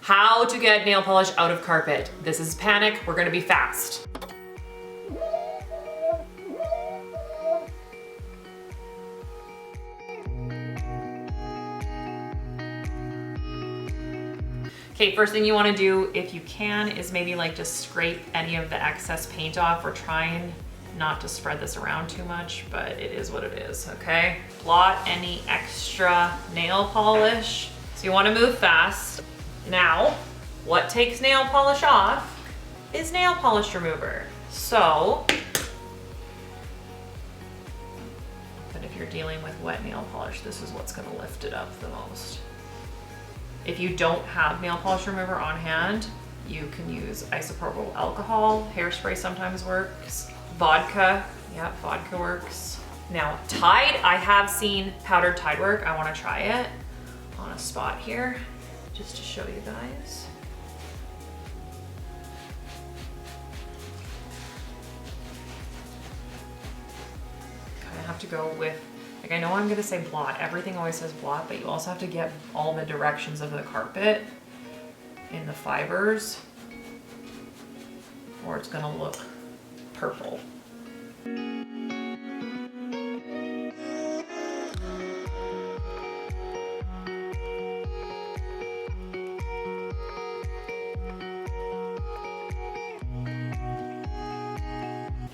How to get nail polish out of carpet. This is panic, we're gonna be fast. Okay, first thing you wanna do, if you can, is maybe like just scrape any of the excess paint off. We're trying not to spread this around too much, but it is what it is, okay? Blot any extra nail polish. So you wanna move fast. Now, what takes nail polish off is nail polish remover. So, but if you're dealing with wet nail polish, this is what's gonna lift it up the most. If you don't have nail polish remover on hand, you can use isopropyl alcohol. Hairspray sometimes works. Vodka, yeah, vodka works. Now, Tide, I have seen powdered Tide work. I wanna try it on a spot here, just to show you guys. Kinda have to go with, like, I know I'm gonna say blot. Everything always says blot, but you also have to get all the directions of the carpet in the fibers, or it's gonna look purple.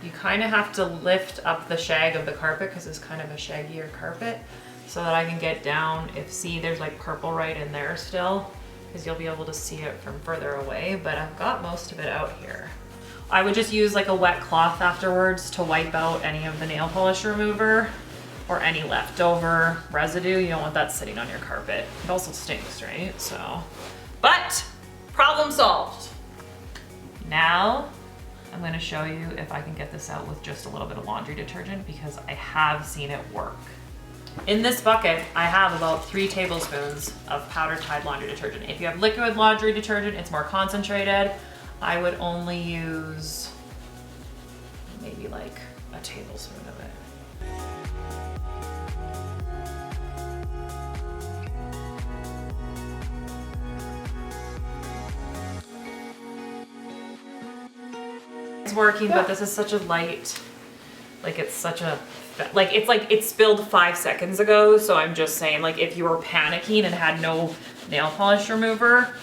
You kind of have to lift up the shag of the carpet because it's kind of a shaggier carpet, so that I can get down. If, see, there's like purple right in there still, because you'll be able to see it from further away, but I've got most of it out here. I would just use like a wet cloth afterwards to wipe out any of the nail polish remover or any leftover residue. You don't want that sitting on your carpet. It also stinks, right? So, but problem solved. Now, I'm gonna show you if I can get this out with just a little bit of laundry detergent, because I have seen it work. In this bucket, I have about 3 tablespoons of powdered Tide laundry detergent. If you have liquid laundry detergent, it's more concentrated. I would only use maybe like a tablespoon of it. It's working, but this is such a light, like it's such a, like it spilled 5 seconds ago. So I'm just saying, like, if you were panicking and had no nail polish remover,